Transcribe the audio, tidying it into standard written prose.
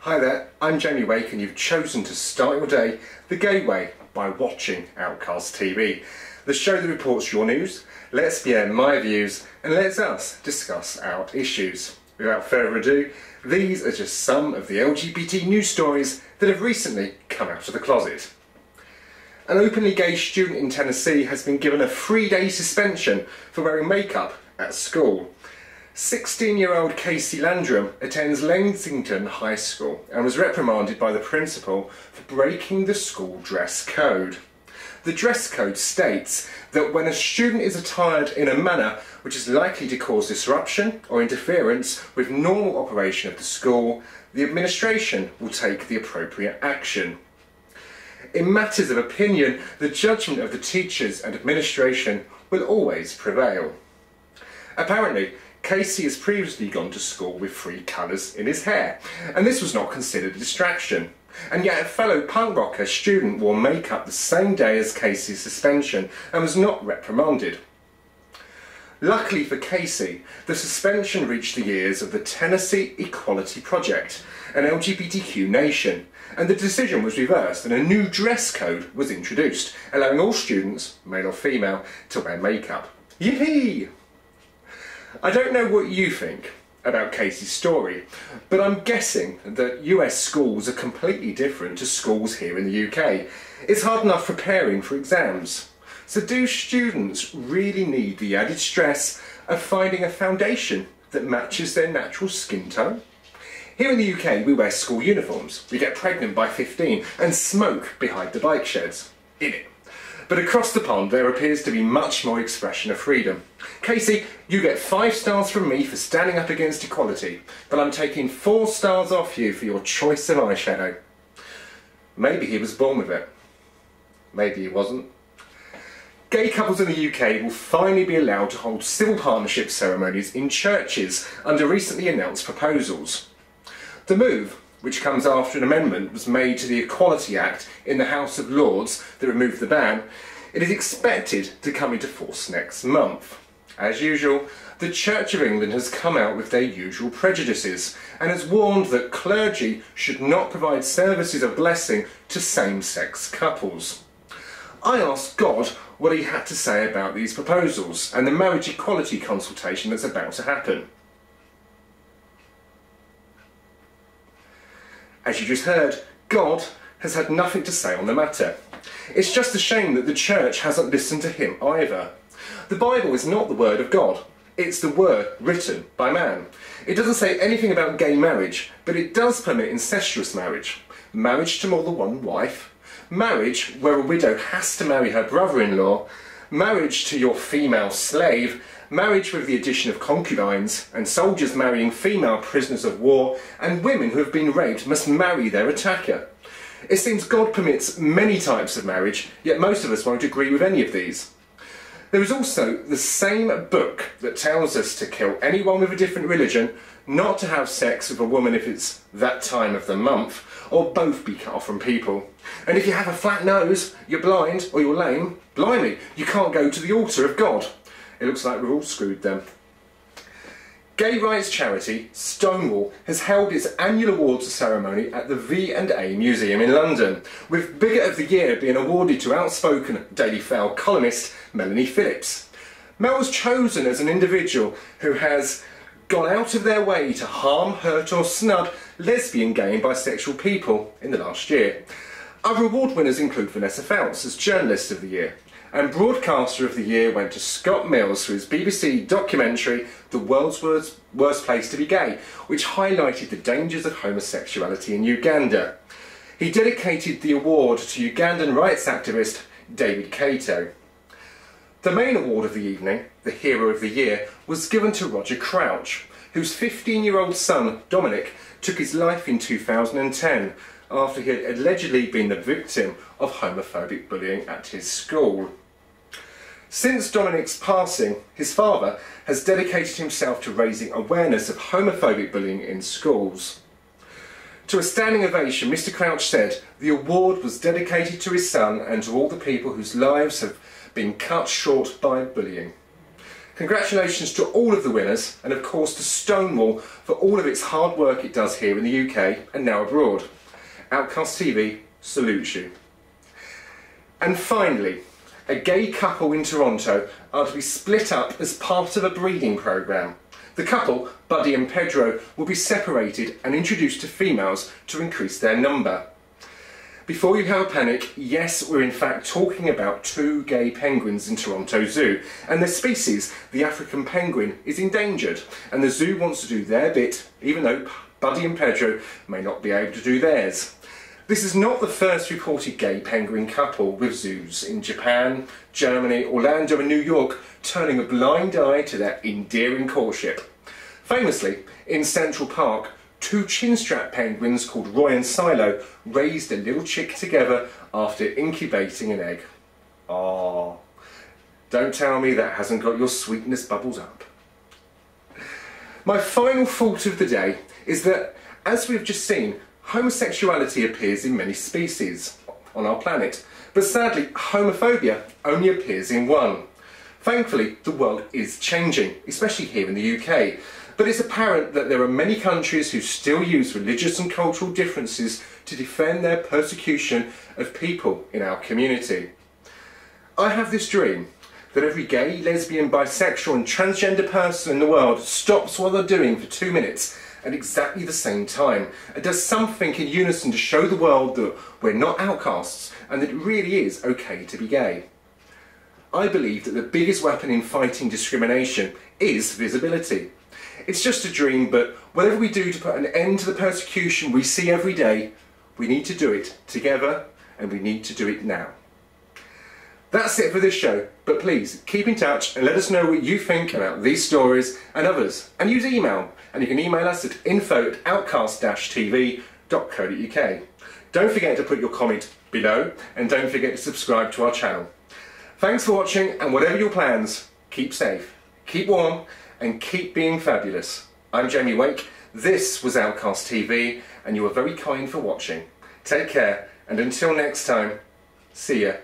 Hi there, I'm Jamie Wake and you've chosen to start your day the gay way by watching Outcast TV, the show that reports your news, lets me air my views and lets us discuss our issues. Without further ado, these are just some of the LGBT news stories that have recently come out of the closet. An openly gay student in Tennessee has been given a 3-day suspension for wearing makeup at school. 16-year-old Casey Landrum attends Lexington High School and was reprimanded by the principal for breaking the school dress code. The dress code states that when a student is attired in a manner which is likely to cause disruption or interference with normal operation of the school, the administration will take the appropriate action. In matters of opinion, the judgment of the teachers and administration will always prevail. Apparently, Casey has previously gone to school with 3 colours in his hair, and this was not considered a distraction. And yet a fellow punk rocker student wore makeup the same day as Casey's suspension and was not reprimanded. Luckily for Casey, the suspension reached the ears of the Tennessee Equality Project, an LGBTQ nation, and the decision was reversed and a new dress code was introduced, allowing all students, male or female, to wear makeup. Yippee! I don't know what you think about Casey's story, but I'm guessing that US schools are completely different to schools here in the UK. It's hard enough preparing for exams. So do students really need the added stress of finding a foundation that matches their natural skin tone? Here in the UK we wear school uniforms, we get pregnant by 15 and smoke behind the bike sheds. In it. But across the pond there appears to be much more expression of freedom. Casey, you get 5 stars from me for standing up against equality, but I'm taking 4 stars off you for your choice of eyeshadow. Maybe he was born with it. Maybe he wasn't. Gay couples in the UK will finally be allowed to hold civil partnership ceremonies in churches under recently announced proposals. The move, which comes after an amendment was made to the Equality Act in the House of Lords that removed the ban, it is expected to come into force next month. As usual, the Church of England has come out with their usual prejudices and has warned that clergy should not provide services of blessing to same-sex couples. I asked God what he had to say about these proposals and the marriage equality consultation that's about to happen. As you just heard, God has had nothing to say on the matter. It's just a shame that the church hasn't listened to him either. The Bible is not the word of God, it's the word written by man. It doesn't say anything about gay marriage, but it does permit incestuous marriage, marriage to more than one wife, marriage where a widow has to marry her brother-in-law, marriage to your female slave, marriage with the addition of concubines, and soldiers marrying female prisoners of war, and women who have been raped must marry their attacker. It seems God permits many types of marriage, yet most of us won't agree with any of these. There is also the same book that tells us to kill anyone with a different religion, not to have sex with a woman if it's that time of the month, or both be cut off from people. And if you have a flat nose, you're blind, or you're lame, blimey, you can't go to the altar of God. It looks like we're all screwed then. Gay rights charity Stonewall has held its annual awards ceremony at the V&A Museum in London, with Bigot of the Year being awarded to outspoken Daily Mail columnist Melanie Phillips. Mel was chosen as an individual who has gone out of their way to harm, hurt or snub lesbian, gay and bisexual people in the last year. Other award winners include Vanessa Feltz as Journalist of the Year, and Broadcaster of the Year went to Scott Mills for his BBC documentary The World's Worst Place to Be Gay, which highlighted the dangers of homosexuality in Uganda. He dedicated the award to Ugandan rights activist David Kato. The main award of the evening, the Hero of the Year, was given to Roger Crouch, whose 15-year-old son, Dominic, took his life in 2010 after he had allegedly been the victim of homophobic bullying at his school. Since Dominic's passing, his father has dedicated himself to raising awareness of homophobic bullying in schools. To a standing ovation, Mr. Crouch said the award was dedicated to his son and to all the people whose lives have been cut short by bullying. Congratulations to all of the winners, and of course to Stonewall for all of its hard work it does here in the UK and now abroad. Outcast TV salutes you. And finally, a gay couple in Toronto are to be split up as part of a breeding programme. The couple, Buddy and Pedro, will be separated and introduced to females to increase their number. Before you have a panic, yes, we're in fact talking about two gay penguins in Toronto Zoo, and their species, the African penguin, is endangered, and the zoo wants to do their bit, even though Buddy and Pedro may not be able to do theirs. This is not the first reported gay penguin couple, with zoos in Japan, Germany, Orlando and New York turning a blind eye to their endearing courtship. Famously, in Central Park, two chinstrap penguins called Roy and Silo raised a little chick together after incubating an egg. Ah, don't tell me that hasn't got your sweetness bubbles up. My final thought of the day is that, as we've just seen, homosexuality appears in many species on our planet, but sadly homophobia only appears in one. Thankfully, the world is changing, especially here in the UK, but it's apparent that there are many countries who still use religious and cultural differences to defend their persecution of people in our community. I have this dream that every gay, lesbian, bisexual and transgender person in the world stops what they're doing for 2 minutes at exactly the same time and does something in unison to show the world that we're not outcasts and that it really is okay to be gay. I believe that the biggest weapon in fighting discrimination is visibility. It's just a dream, but whatever we do to put an end to the persecution we see every day, we need to do it together and we need to do it now. That's it for this show, but please keep in touch and let us know what you think about these stories and others, and use email, and you can email us at info@outcast-tv.co.uk. Don't forget to put your comment below and don't forget to subscribe to our channel. Thanks for watching, and whatever your plans, keep safe, keep warm and keep being fabulous. I'm Jamie Wake, this was Outcast TV, and you were very kind for watching. Take care, and until next time, see ya.